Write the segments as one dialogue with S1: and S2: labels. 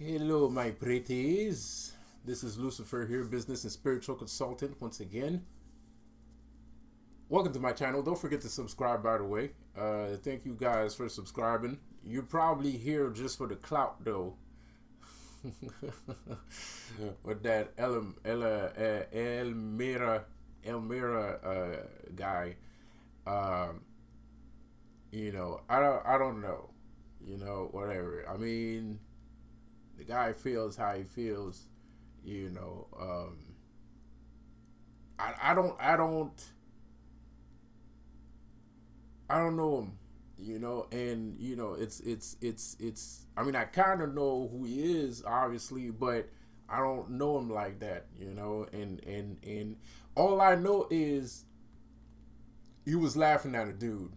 S1: Hello, my pretties. This is Lucifer here, business and spiritual consultant once again. Welcome to my channel. Don't forget to subscribe, by the way. Thank you guys for subscribing. You're probably here just for the clout, though. With that Elmira guy. Um, I don't know. Whatever. I mean, the guy feels how he feels. You know, I don't know him. And it's. I mean, I kind of know who he is, obviously, but I don't know him like that. And all I know is he was laughing at a dude.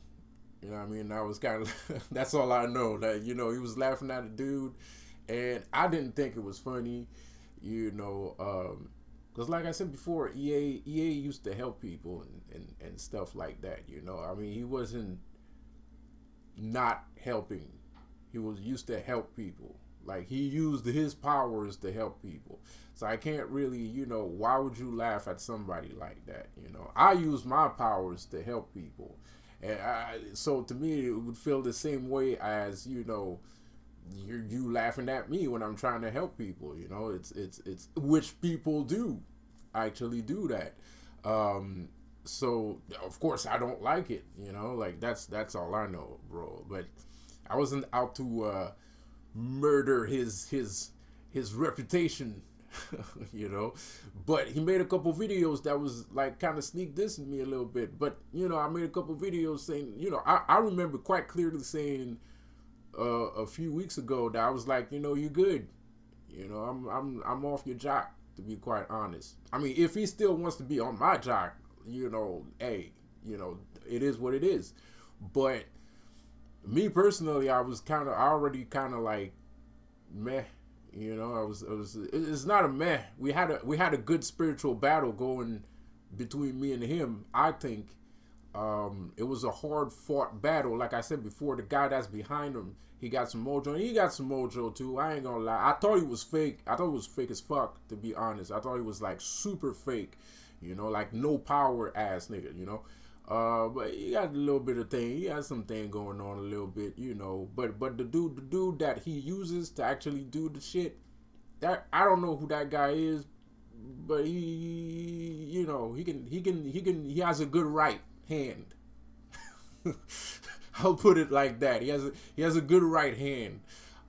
S1: You know what I mean? I was kind of, that's all I know. That, he was laughing at a dude, and I didn't think it was funny, because like I said before, EA used to help people and stuff like that, I mean, he wasn't not helping. He was used to help people. Like, he used his powers to help people. So I can't really, why would you laugh at somebody like that? I use my powers to help people. And so to me, it would feel the same way as, you laughing at me when I'm trying to help people. It's which people do actually do that. So of course I don't like it. Like that's all I know, bro. But I wasn't out to murder his reputation. But he made a couple videos that was like kind of sneak dissing me a little bit. But I made a couple videos saying, I remember quite clearly saying a few weeks ago that I was like, you good, I'm off your jock, to be quite honest. I mean, if he still wants to be on my jock, hey, it is what it is. But me personally, I already kind of like meh. It's not a meh. We had a good spiritual battle going between me and him. I think it was a hard fought battle. Like I said before, the guy that's behind him, he got some mojo, and he got some mojo too. I ain't gonna lie. I thought he was fake. I thought it was fake as fuck, to be honest. I thought he was like super fake, like no power ass nigga, but he got a little bit of thing. He has some thing going on a little bit, But the dude that he uses to actually do the shit, that I don't know who that guy is, but he he has a good right hand. I'll put it like that. He has a good right hand.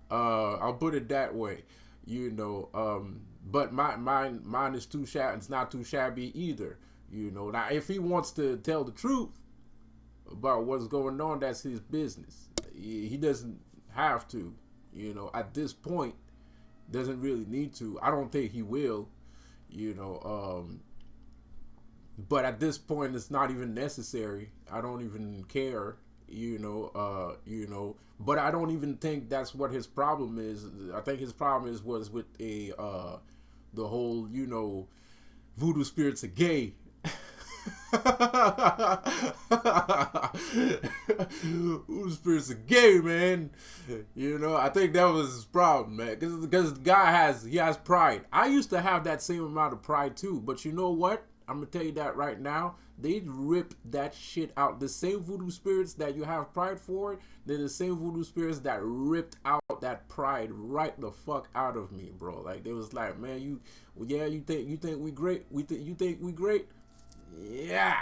S1: I'll put it that way, But mine is too shabby. It's not too shabby either. Now if he wants to tell the truth about what's going on, that's his business. He doesn't have to, at this point, doesn't really need to. I don't think he will, but at this point it's not even necessary. I don't even care, but I don't even think that's what his problem is. I think his problem was with the whole, voodoo spirits are gay. Voodoo spirits are gay, man. I think that was his problem, man. Because the guy has pride. I used to have that same amount of pride too. But you know what? I'm gonna tell you that right now. They ripped that shit out. The same voodoo spirits that you have pride for, they're the same voodoo spirits that ripped out that pride right the fuck out of me, bro. Like, they was like, man, you think we great? You think we great? Yeah.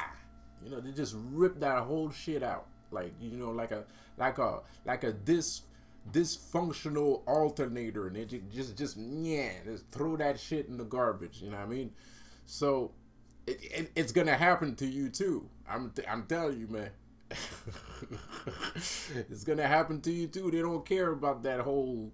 S1: They just ripped that whole shit out. Like, like a dysfunctional alternator, and it just throw that shit in the garbage. You know what I mean? So it's gonna happen to you too. I'm telling you, man. It's gonna happen to you too. They don't care about that whole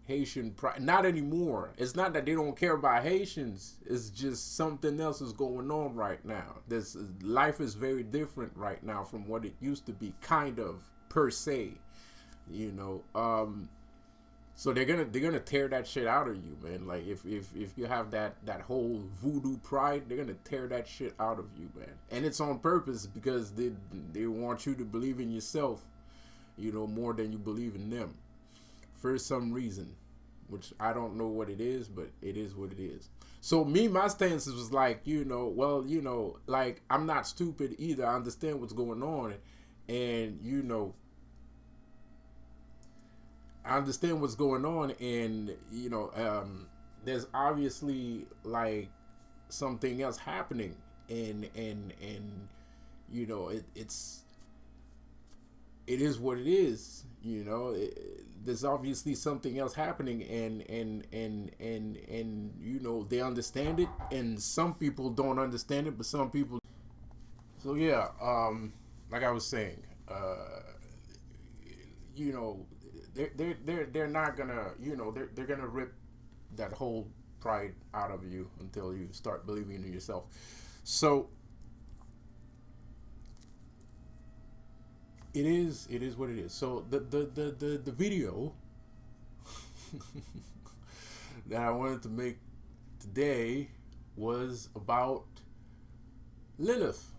S1: Haitian pride. Not anymore. It's not that they don't care about Haitians. It's just something else is going on right now. This life is very different right now from what it used to be, kind of, per se. So they're gonna tear that shit out of you, man. Like, if you have that whole voodoo pride, they're gonna tear that shit out of you, man. And it's on purpose, because they want you to believe in yourself, more than you believe in them, for some reason. which I don't know what it is, but it is what it is. So me, my stance was like, well, like I'm not stupid either. I understand what's going on, and I understand what's going on, and there's obviously like something else happening, and it is what it is. There's obviously something else happening, and they understand it, and some people don't understand it, but some people. So yeah, like I was saying, you know, they're not gonna, they're gonna rip that whole pride out of you until you start believing in yourself. So it is what it is. So the video that I wanted to make today was about Lilith,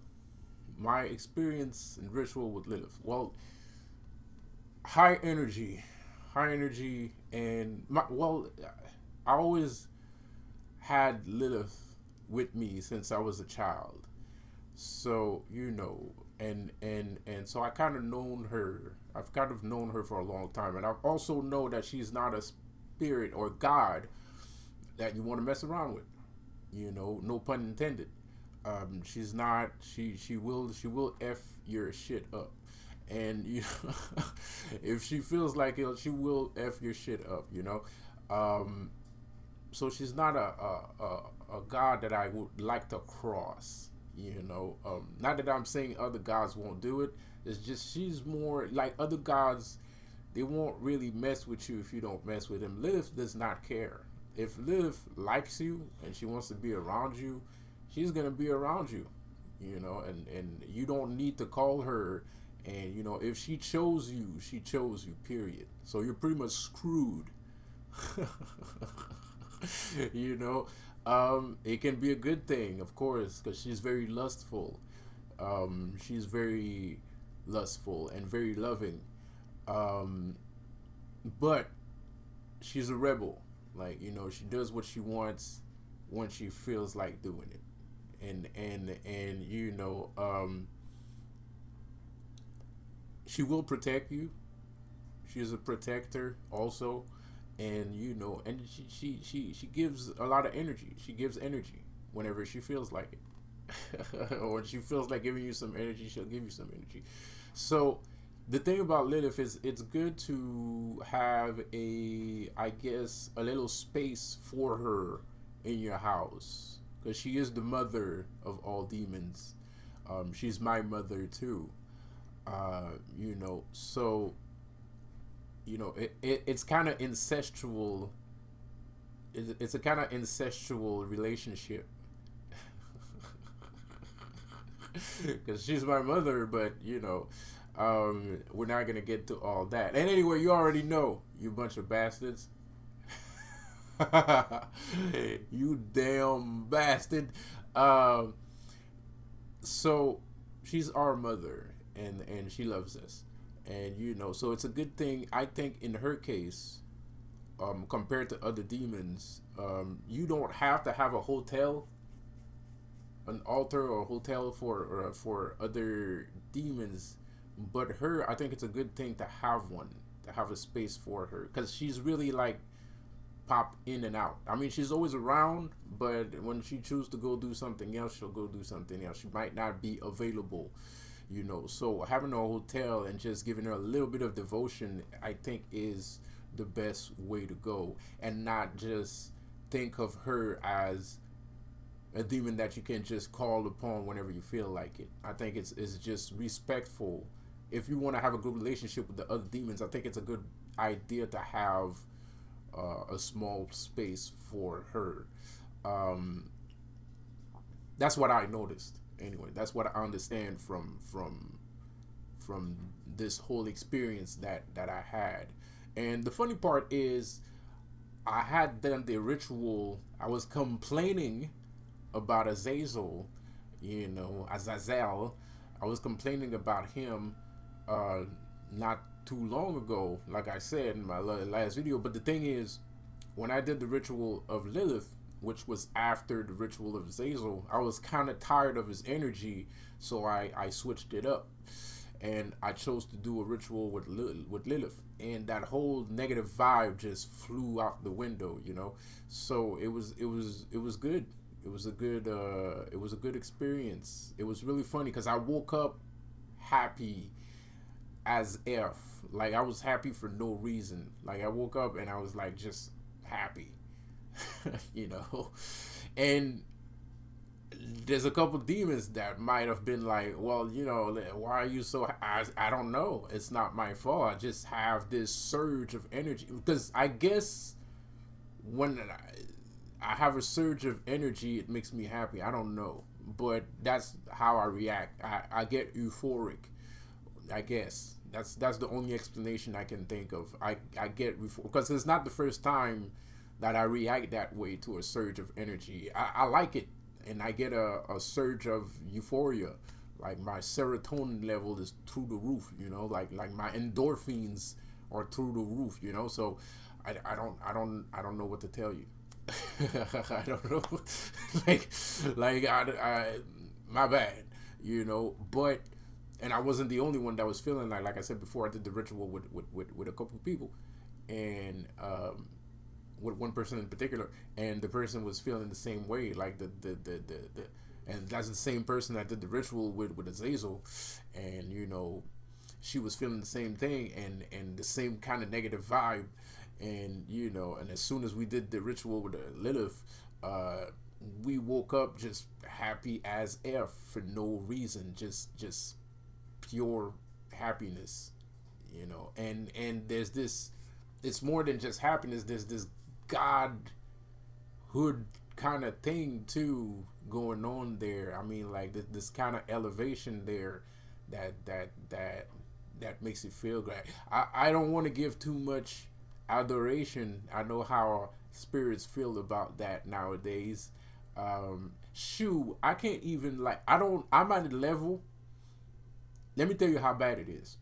S1: my experience and ritual with Lilith. Well, high energy, and I always had Lilith with me since I was a child. So and so I kind of known her. I've kind of known her for a long time, and I also know that she's not a spirit or God that you want to mess around with. No pun intended. She's not. She will f your shit up, and if she feels like it, she will f your shit up. So she's not a God that I would like to cross. Not that I'm saying other gods won't do it. It's just she's more like other gods. They won't really mess with you if you don't mess with them. Lilith does not care. If Lilith likes you and she wants to be around you, she's gonna be around you. And you don't need to call her. And if she chose you, she chose you. Period. So you're pretty much screwed. you know it can be a good thing, of course, because she's very lustful. She's very lustful and very loving, but she's a rebel. Like, she does what she wants when she feels like doing it. And she will protect you. She's a protector also. And she gives a lot of energy. She gives energy whenever she feels like it. Or when she feels like giving you some energy, she'll give you some energy. So the thing about Lilith is it's good to have I guess, a little space for her in your house, because she is the mother of all demons. She's my mother too. So it's kind of incestual. It's a kind of incestual relationship, because she's my mother, but we're not gonna get to all that. And anyway, you already know, you bunch of bastards. You damn bastard. So she's our mother, and she loves us. And so it's a good thing, I think, in her case, compared to other demons. You don't have to have a hotel, an altar or a hotel for other demons, but her, I think it's a good thing to have one, to have a space for her, because she's really like pop in and out. I mean, she's always around, but when she chooses to go do something else, she'll go do something else. She might not be available. So having a hotel and just giving her a little bit of devotion, I think, is the best way to go, and not just think of her as a demon that you can just call upon whenever you feel like it. I think it's just respectful. If you want to have a good relationship with the other demons, I think it's a good idea to have a small space for her. That's what I noticed. Anyway, that's what I understand from this whole experience that I had. And the funny part is, I had done the ritual. I was complaining about Azazel, Azazel. I was complaining about him not too long ago, like I said in my last video. But the thing is, when I did the ritual of Lilith, which was after the ritual of Zazel, I was kind of tired of his energy, so I switched it up, and I chose to do a ritual with Lilith, and that whole negative vibe just flew out the window, you know. So it was good. It was a good experience. It was really funny because I woke up happy as if, like, I was happy for no reason. Like, I woke up and I was like just happy, you know. And there's a couple demons that might have been like, well, you know, why are you so I don't know, it's not my fault. I just have this surge of energy because I guess when I have a surge of energy, it makes me happy. I don't know, but that's how I react. I get euphoric, I guess. That's the only explanation I can think of. I get because it's not the first time that I react that way to a surge of energy. I like it, and I get a surge of euphoria. Like my serotonin level is through the roof, you know. Like my endorphins are through the roof, you know. So I don't know what to tell you. I don't know, like I my bad, you know. But and I wasn't the only one that was feeling like I said before. I did the ritual with a couple of people, and with one person in particular, and the person was feeling the same way. Like the and that's the same person I did the ritual with Azazel, and you know, she was feeling the same thing and the same kind of negative vibe, and you know, and as soon as we did the ritual with Lilith, we woke up just happy as F for no reason, just pure happiness, you know. And there's this, it's more than just happiness. There's this godhood kind of thing too going on there. I mean, like this kind of elevation there that makes it feel great. I don't want to give too much adoration. I know how spirits feel about that nowadays. Shoot, I can't even, like, I'm at a level. Let me tell you how bad it is.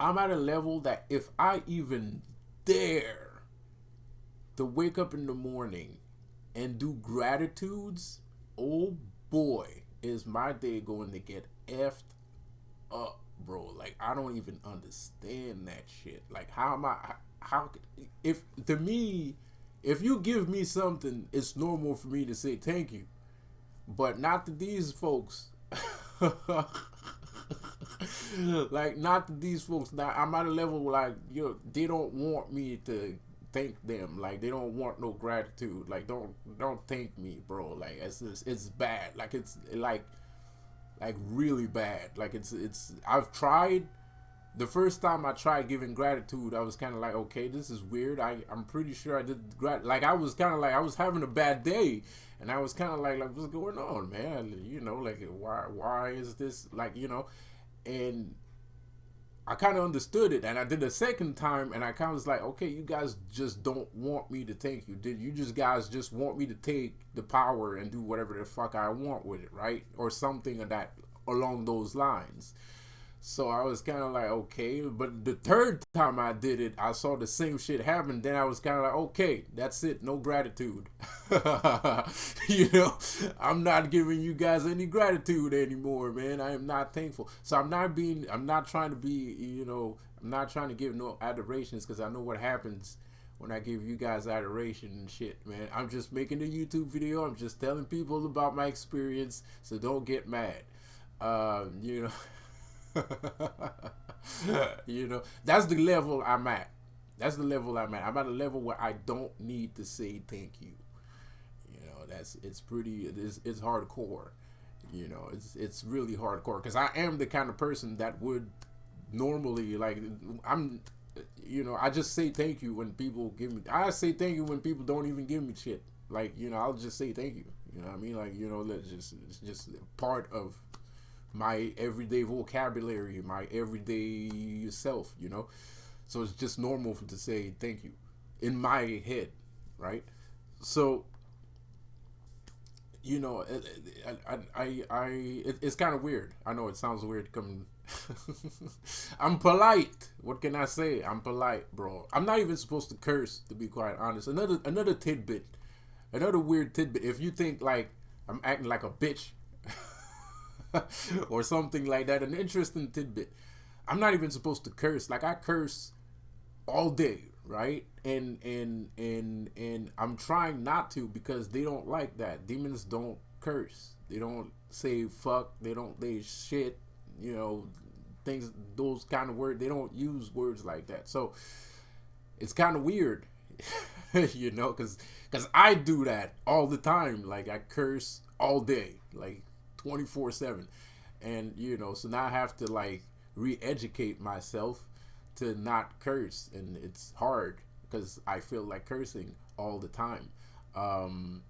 S1: I'm at a level that if I even dare to wake up in the morning and do gratitudes, oh boy, is my day going to get effed up, bro. Like, I don't even understand that shit. Like, how am I, how, if, to me, if you give me something, it's normal for me to say thank you. But not to these folks. Like, not to these folks. Now, I'm at a level where, like, they don't want me to thank them. Like, they don't want no gratitude. Like, don't thank me, bro. Like, it's bad. Like, it's like really bad. Like, it's I've tried. The first time I tried giving gratitude, I was kind of like, okay, this is weird. I'm pretty sure I did like, I was kind of like, I was having a bad day, and I was kind of like what's going on, man? You know, like, why is this, like, you know? And I kind of understood it, and I did the second time, and I kind of was like, okay, you guys just don't want me to thank you. Did you guys just want me to take the power and do whatever the fuck I want with it, right? Or something of that along those lines. So I was kind of like, okay. But the third time I did it, I saw the same shit happen. Then I was kind of like, okay, that's it. No gratitude. You know, I'm not giving you guys any gratitude anymore, man. I am not thankful. So I'm not trying to be, you know, I'm not trying to give no adorations, because I know what happens when I give you guys adoration and shit, man. I'm just making a YouTube video. I'm just telling people about my experience. So don't get mad. You know. You know, that's the level I'm at. That's the level I'm at. I'm at a level where I don't need to say thank you. You know, it's hardcore. You know, it's really hardcore, because I am the kind of person that would normally, like, you know, I just say thank you when people give me. I say thank you when people don't even give me shit. Like, you know, I'll just say thank you. You know what I mean? Like, you know, it's just part of my everyday vocabulary, my everyday self, you know. So it's just normal to say thank you in my head, right? So, you know, it's kind of weird. I know it sounds weird coming I'm polite. What can I say? I'm polite, bro. I'm not even supposed to curse, to be quite honest. Another tidbit, another weird tidbit. If you think like I'm acting like a bitch or something like that, an interesting tidbit. I'm not even supposed to curse. Like I curse all day, right? And I'm trying not to because they don't like that. Demons don't curse. They don't say fuck. They shit. You know, things, those kind of words. They don't use words like that. So it's kind of weird, you know, because I do that all the time. Like I curse all day, like 24/7, and you know, so now I have to like re-educate myself to not curse, and it's hard because I feel like cursing all the time. Um,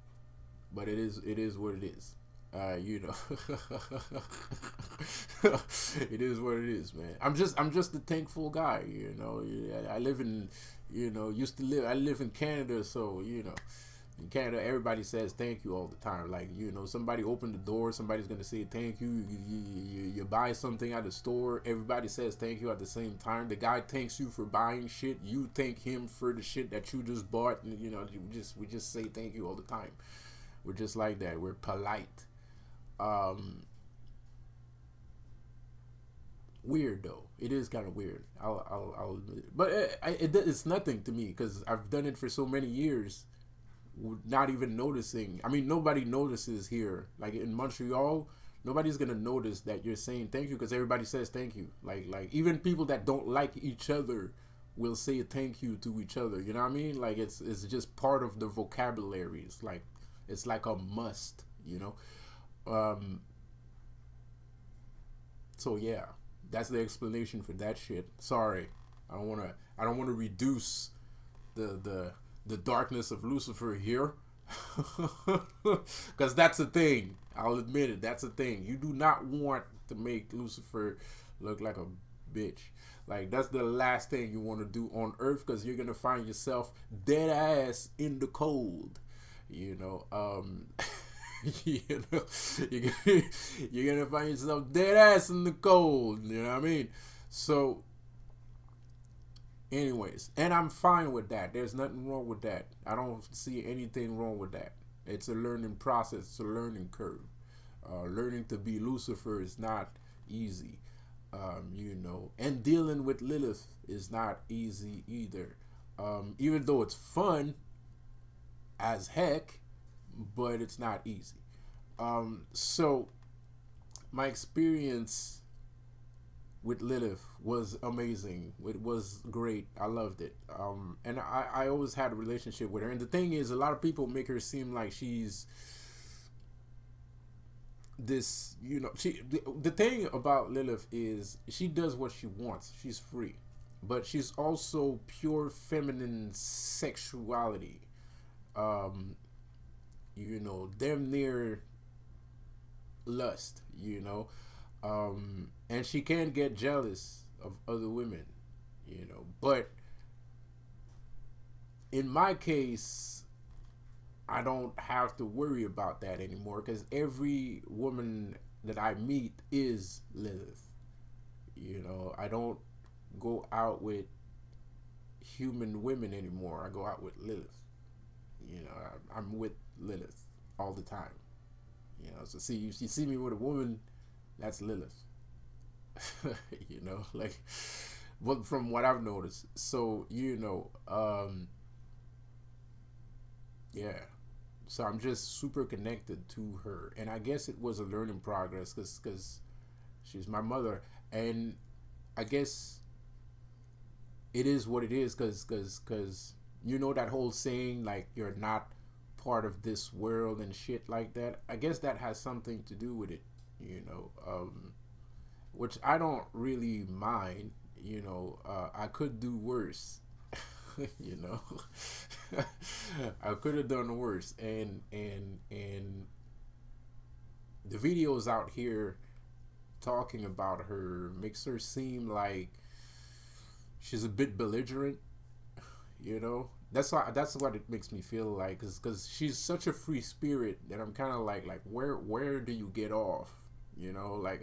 S1: but it is what it is. You know, it is what it is, man. I'm just a thankful guy. You know, I live in, you know, I live in Canada, so you know, in Canada, everybody says thank you all the time. Like, you know, somebody opened the door, somebody's gonna say thank you. You buy something at the store, everybody says thank you at the same time. The guy thanks you for buying shit. You thank him for the shit that you just bought. And, you know, we just say thank you all the time. We're just like that. We're polite. Um, Weird though. It is kind of weird. I'll admit it. But it's nothing to me because I've done it for so many years not even noticing. I mean, nobody notices here. Like in Montreal, nobody's gonna notice that you're saying thank you because everybody says thank you. Like even people that don't like each other will say thank you to each other. You know what I mean? Like it's just part of the vocabulary. It's like a must. You know. Um. So yeah, that's the explanation for that shit. Sorry, I don't wanna reduce the the darkness of Lucifer here, because that's a thing. I'll admit it. That's a thing. You do not want to make Lucifer look like a bitch. Like that's the last thing you want to do on Earth, because you're gonna find yourself dead ass in the cold. You know, you know, you're gonna find yourself dead ass in the cold. You know what I mean? So anyways, and I'm fine with that. There's nothing wrong with that. I don't see anything wrong with that. It's a learning process. It's a learning curve. Learning to be Lucifer is not easy, you know, and dealing with Lilith is not easy either. Even though it's fun as heck, but it's not easy. So my experience with Lilith was amazing. It was great. I loved it. And I always had a relationship with her. And the thing is, a lot of people make her seem like she's this, you know, the thing about Lilith is she does what she wants. She's free. But she's also pure feminine sexuality. Um, you know, damn near lust, you know. And she can get jealous of other women, you know. But in my case, I don't have to worry about that anymore because every woman that I meet is Lilith. You know, I don't go out with human women anymore. I go out with Lilith. You know, I'm with Lilith all the time. You know, so you see me with a woman, that's Lilith. You know, like, well, from what I've noticed. So you know, yeah. So I'm just super connected to her, and I guess it was a learning progress because she's my mother, and I guess it is what it is because you know that whole saying like you're not part of this world and shit like that. I guess that has something to do with it, you know. Which I don't really mind. You know, I could do worse. You know, I could have done worse, and the videos out here talking about her makes her seem like she's a bit belligerent. You know, that's what it makes me feel like, because she's such a free spirit that I'm kind of like where do you get off? You know, like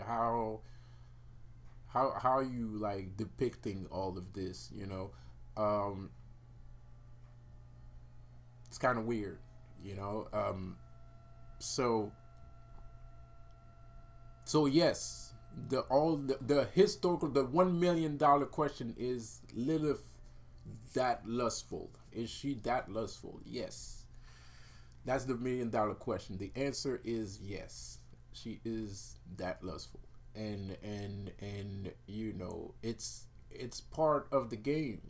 S1: how are you like depicting all of this, you know? um it's kind of weird, you know. So so yes, the historical, the $1 million question is, Lilith that lustful? Is she that lustful? Yes. That's the $1 million question. The answer is yes. She is that lustful. And you know, it's part of the game.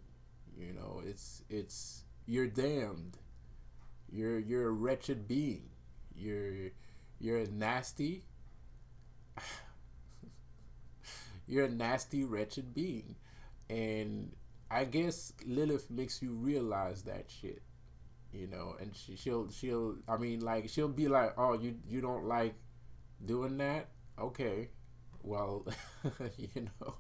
S1: You know, it's you're damned. You're a wretched being. You're a nasty you're a nasty wretched being. And I guess Lilith makes you realize that shit, you know. And she'll I mean, like, she'll be like, oh, you don't like doing that, okay, well, you know.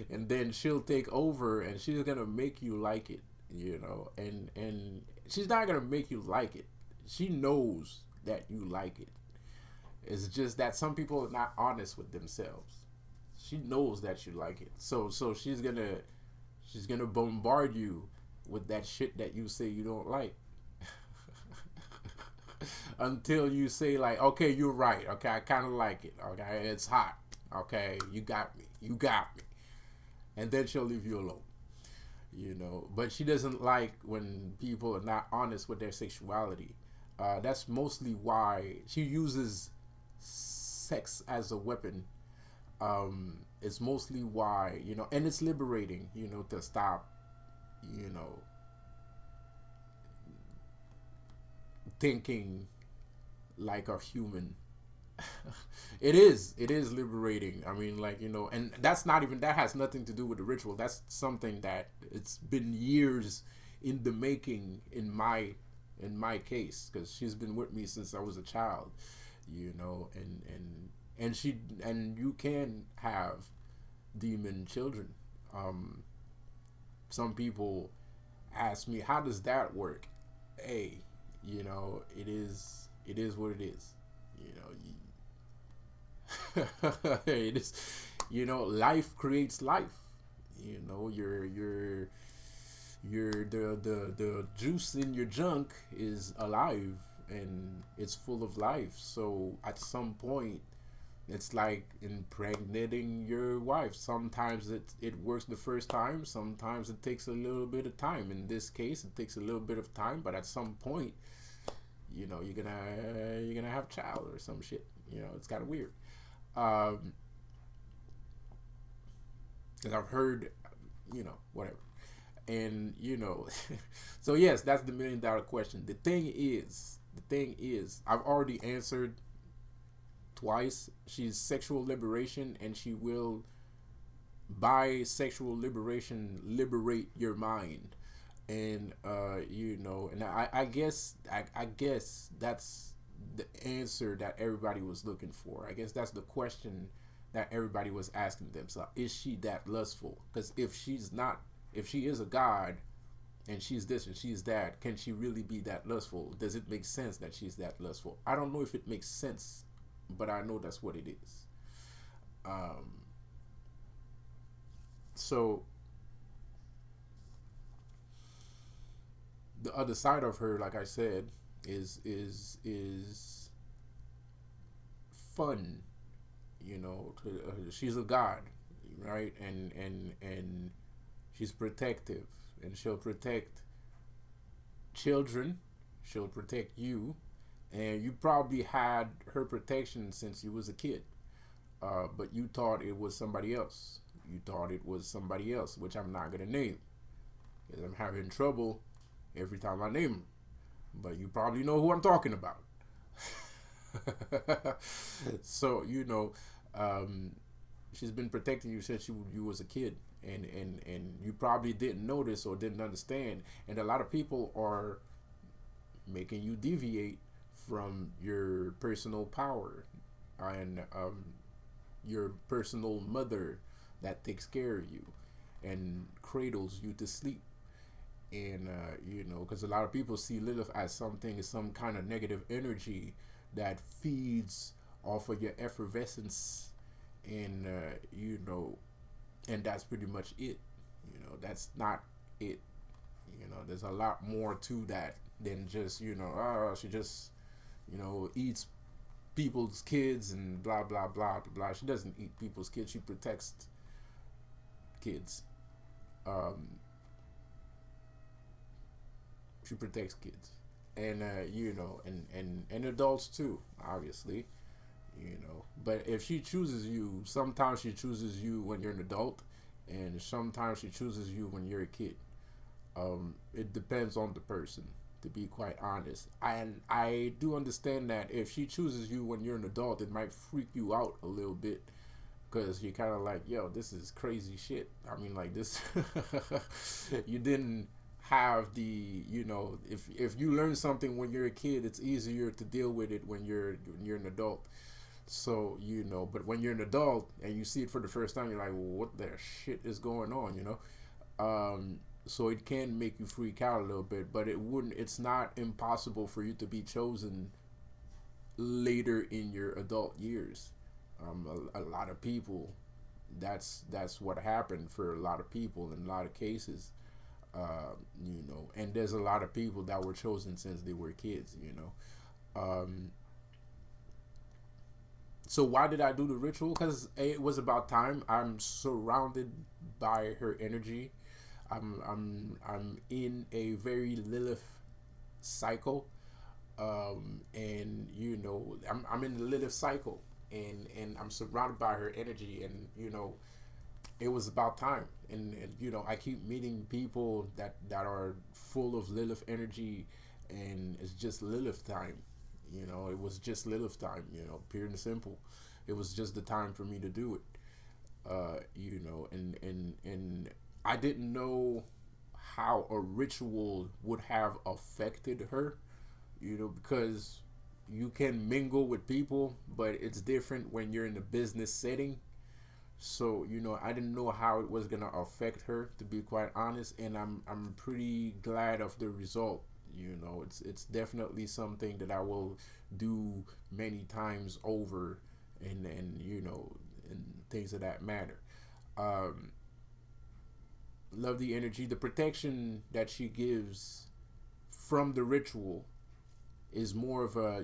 S1: And then she'll take over and she's gonna make you like it, you know. And she's not gonna make you like it, she knows that you like it. It's just that some people are not honest with themselves. She knows that you like it, so she's gonna bombard you with that shit that you say you don't like. Until you say, like, okay, you're right, okay, I kind of like it, okay, it's hot, okay, you got me, and then she'll leave you alone, you know. But she doesn't like when people are not honest with their sexuality. That's mostly why she uses sex as a weapon. It's mostly why, you know, and it's liberating, you know, to stop, you know, thinking like a human. It is liberating. I mean, like, you know, and that has nothing to do with the ritual. That's something that it's been years in the making in my case, because she's been with me since I was a child, you know. And you can have demon children. Some people ask me, how does that work? Hey, you know, it is what it is, you know. It is, you know, life creates life, you know. The juice in your junk is alive and it's full of life. So at some point, it's like impregnating your wife. Sometimes it works the first time. Sometimes it takes a little bit of time. In this case, it takes a little bit of time. But at some point, you know, you're gonna have a child or some shit. You know, it's kind of weird. Um, because I've heard, you know, whatever. And you know, so yes, that's the $1 million question. The thing is, I've already answered twice. She's sexual liberation, and she will, by sexual liberation, liberate your mind. And you know, and I guess that's the answer that everybody was looking for. I guess that's the question that everybody was asking themselves: is she that lustful? Because if she's not, if she is a god and she's this and she's that, can she really be that lustful? Does it make sense that she's that lustful? I don't know if it makes sense, but I know that's what it is. Um, so the other side of her, like I said, is fun. You know, she's a god, right? And she's protective, and she'll protect children. She'll protect you, and you probably had her protection since you was a kid. But you thought it was somebody else. You thought it was somebody else, which I'm not gonna name, because I'm having trouble every time I name him. But you probably know who I'm talking about. So you know, um, she's been protecting you since you was a kid, and you probably didn't notice or didn't understand. And a lot of people are making you deviate from your personal power, and your personal mother that takes care of you and cradles you to sleep. And you know, because a lot of people see Lilith as something, as some kind of negative energy that feeds off of your effervescence and and that's pretty much it. That's not it. There's a lot more to that than just she just eats people's kids and blah blah blah blah blah. She doesn't eat people's kids. She protects kids. Um, she protects kids, and and adults too, obviously. But if she chooses you, sometimes she chooses you when you're an adult, and sometimes she chooses you when you're a kid. It depends on the person, to be quite honest. And I do understand that if she chooses you when you're an adult, it might freak you out a little bit, because you're kind of like, yo, this is crazy shit. I mean, like this, you didn't have the, if you learn something when you're a kid, it's easier to deal with it when you're an adult. So, but when you're an adult and you see it for the first time, you're like, well, what the shit is going on, so it can make you freak out a little bit, but it's not impossible for you to be chosen later in your adult years. A lot of people, that's what happened for a lot of people in a lot of cases. And there's a lot of people that were chosen since they were kids. So why did I do the ritual? Because it was about time. I'm surrounded by her energy. I'm in a very Lilith cycle, and I'm in the Lilith cycle, and I'm surrounded by her energy, and it was about time. And I keep meeting people that are full of Lilith energy, and it's just Lilith time. It was just Lilith time. Pure and simple. It was just the time for me to do it. And I didn't know how a ritual would have affected her, because you can mingle with people, but it's different when you're in a business setting. So, I didn't know how it was gonna affect her, to be quite honest, and I'm pretty glad of the result. It's definitely something that I will do many times over, and things of that matter. Love the energy, the protection that she gives from the ritual is more of a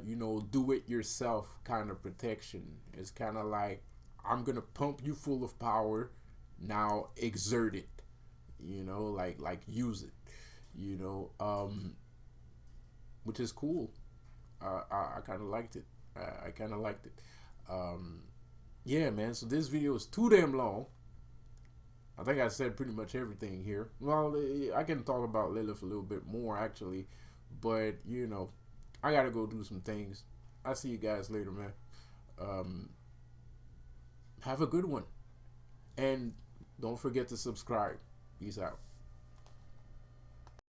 S1: do it yourself kind of protection. It's kind of like, I'm gonna pump you full of power, now exert it, like use it, which is cool. I kind of liked it. I kind of liked it. Yeah, man, so this video is too damn long. I think I said pretty much everything here. Well, I can talk about Lilith a little bit more, actually. But, I got to go do some things. I'll see you guys later, man. Have a good one. And don't forget to subscribe. Peace out.